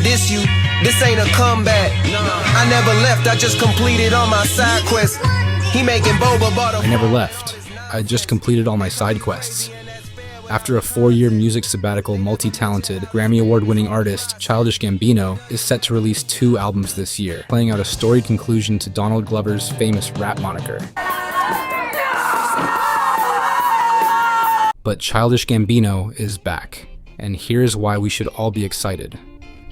diss you. This ain't a comeback. I never left, I just completed all my side quests. He making boba bottle. I never left. I just completed all my side quests. After a 4-year music sabbatical, multi-talented, Grammy Award-winning artist Childish Gambino is set to release 2 albums this year, playing out a storied conclusion to Donald Glover's famous rap moniker. But Childish Gambino is back, and here's why we should all be excited.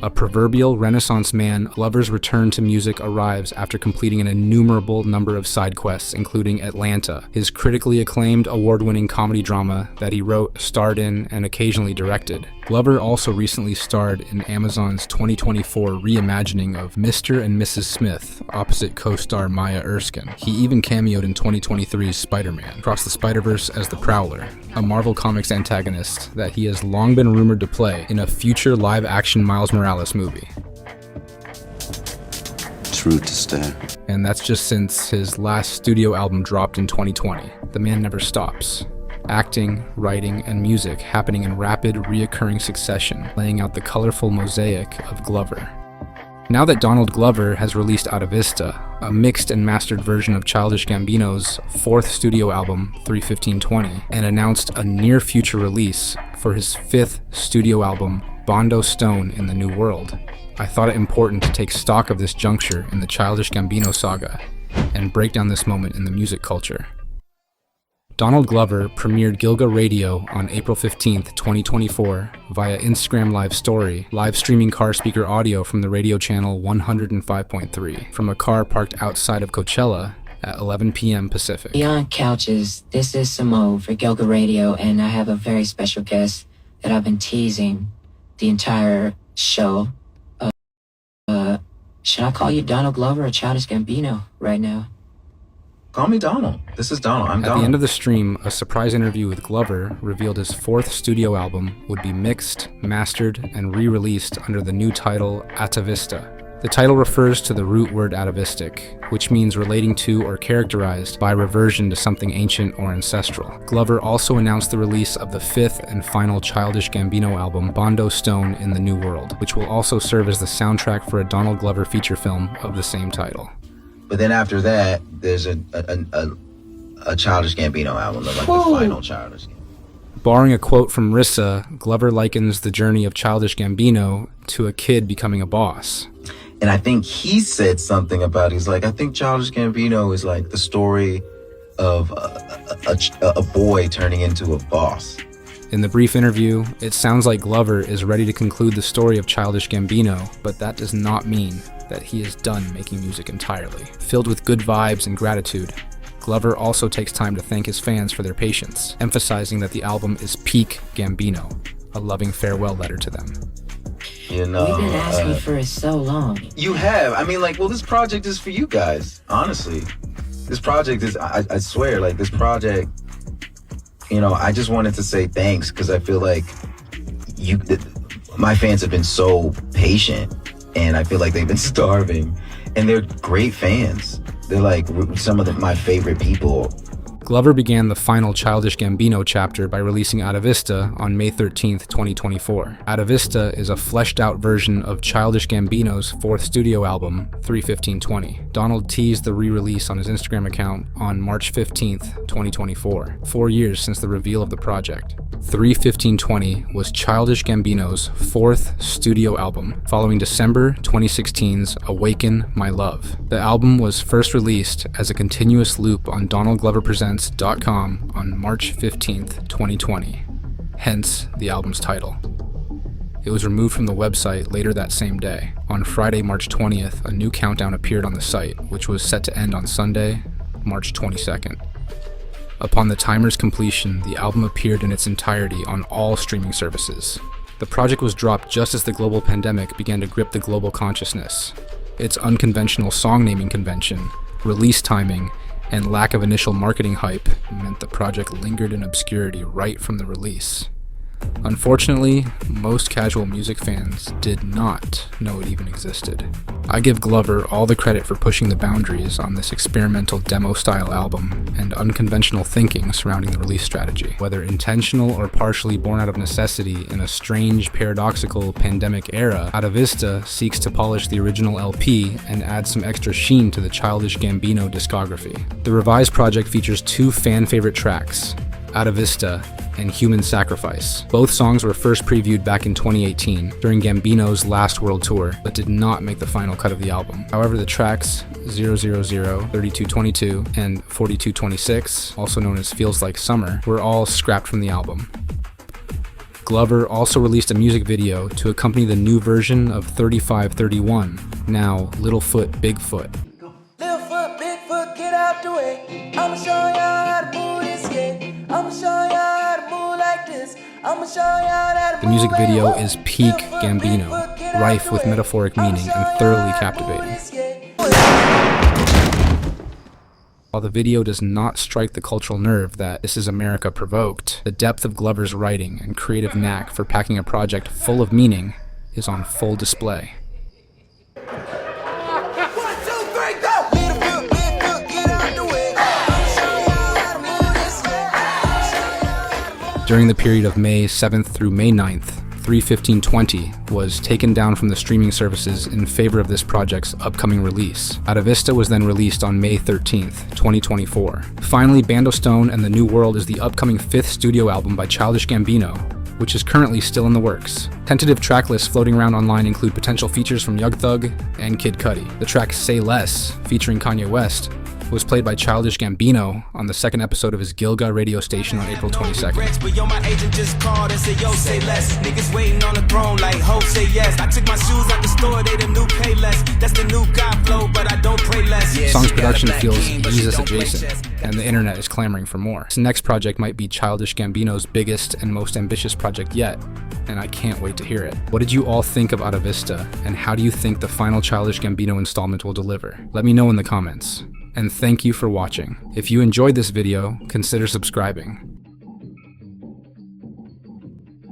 A proverbial Renaissance man, Glover's return to music arrives after completing an innumerable number of side quests, including Atlanta, his critically acclaimed award-winning comedy drama that he wrote, starred in, and occasionally directed. Glover also recently starred in Amazon's 2024 reimagining of Mr. and Mrs. Smith, opposite co-star Maya Erskine. He even cameoed in 2023's Spider-Man, Across the Spider-Verse as the Prowler, a Marvel Comics antagonist that he has long been rumored to play in a future live-action Miles Morales movie. True to stare. And that's just since his last studio album dropped in 2020. The man never stops. Acting, writing, and music happening in rapid, reoccurring succession, laying out the colorful mosaic of Glover. Now that Donald Glover has released Atavista, a mixed and mastered version of Childish Gambino's 4th studio album, 3:15:20, and announced a near-future release for his 5th studio album, Bondo Stone in the New World, I thought it important to take stock of this juncture in the Childish Gambino saga and break down this moment in the music culture. Donald Glover premiered Gilga Radio on April 15th, 2024 via Instagram Live Story, live streaming car speaker audio from the radio channel 105.3 from a car parked outside of Coachella at 11 p.m. Pacific. Beyond Couches, this is Samo for Gilga Radio, and I have a very special guest that I've been teasing the entire show. Should I call you Donald Glover or Childish Gambino right now? Call me Donald. This is Donald. I'm Donald. At the end of the stream, a surprise interview with Glover revealed his 4th studio album would be mixed, mastered, and re-released under the new title Atavista. The title refers to the root word atavistic, which means relating to or characterized by reversion to something ancient or ancestral. Glover also announced the release of the 5th and final Childish Gambino album, Bondo Stone in the New World, which will also serve as the soundtrack for a Donald Glover feature film of the same title. But then after that, there's a Childish Gambino album, like the final Childish Gambino. Borrowing a quote from Rissa, Glover likens the journey of Childish Gambino to a kid becoming a boss. And I think he said something about, he's like, I think Childish Gambino is like the story of a boy turning into a boss. In the brief interview, it sounds like Glover is ready to conclude the story of Childish Gambino, but that does not mean that he is done making music entirely. Filled with good vibes and gratitude, Glover also takes time to thank his fans for their patience, emphasizing that the album is peak Gambino, a loving farewell letter to them. You know, we've been asking for it so long. You have. I mean, like, well, this project is for you guys, honestly. This project is, I swear, like, this project, you know, I just wanted to say thanks, because I feel like my fans have been so patient, and I feel like they've been starving, and they're great fans. They're like some of my favorite people. Glover began the final Childish Gambino chapter by releasing Atavista on May 13th, 2024. Atavista is a fleshed-out version of Childish Gambino's 4th studio album, 3:15:20. Donald teased the re-release on his Instagram account on March 15th, 2024, 4 years since the reveal of the project. 3:15:20 was Childish Gambino's 4th studio album, following December 2016's Awaken My Love. The album was first released as a continuous loop on DonaldGloverPresents.com on March 15th, 2020, hence the album's title. It was removed from the website later that same day. On Friday, March 20th, a new countdown appeared on the site, which was set to end on Sunday, March 22nd. Upon the timer's completion, the album appeared in its entirety on all streaming services. The project was dropped just as the global pandemic began to grip the global consciousness. Its unconventional song naming convention, release timing, and lack of initial marketing hype meant the project lingered in obscurity right from the release. Unfortunately, most casual music fans did not know it even existed. I give Glover all the credit for pushing the boundaries on this experimental demo-style album and unconventional thinking surrounding the release strategy. Whether intentional or partially born out of necessity in a strange, paradoxical pandemic era, Atavista seeks to polish the original LP and add some extra sheen to the Childish Gambino discography. The revised project features two fan-favorite tracks, Atavista and Human Sacrifice. Both songs were first previewed back in 2018 during Gambino's last world tour, but did not make the final cut of the album. However, the tracks 000, 3222, and 4226, also known as Feels Like Summer, were all scrapped from the album. Glover also released a music video to accompany the new version of 3531, now Littlefoot Bigfoot. Littlefoot, Bigfoot, get out the way. I'ma show y'all how to move this game. I'ma show y'all how to move like this. I'ma show y'all how to The music video is peak Gambino, rife with metaphoric meaning and thoroughly captivating. While the video does not strike the cultural nerve that This Is America provoked, the depth of Glover's writing and creative knack for packing a project full of meaning is on full display. During the period of May 7th through May 9th, 3/15/20 was taken down from the streaming services in favor of this project's upcoming release. Atavista was then released on May 13th, 2024. Finally, Bando Stone and the New World is the upcoming 5th studio album by Childish Gambino, which is currently still in the works. Tentative track lists floating around online include potential features from Young Thug and Kid Cudi. The track Say Less, featuring Kanye West, was played by Childish Gambino on the second episode of his Gilga radio station on April 22nd. But yo, my agent just called and said, yo, say less. Niggas waiting on the throne like, ho, say yes. I took my shoes out the store, they the new pay less. That's the new God flow, but I don't pray less. The song's production feels Jesus adjacent, and the internet is clamoring for more. This next project might be Childish Gambino's biggest and most ambitious project yet, and I can't wait to hear it. What did you all think of Atavista, and how do you think the final Childish Gambino installment will deliver? Let me know in the comments. And thank you for watching. If you enjoyed this video, consider subscribing.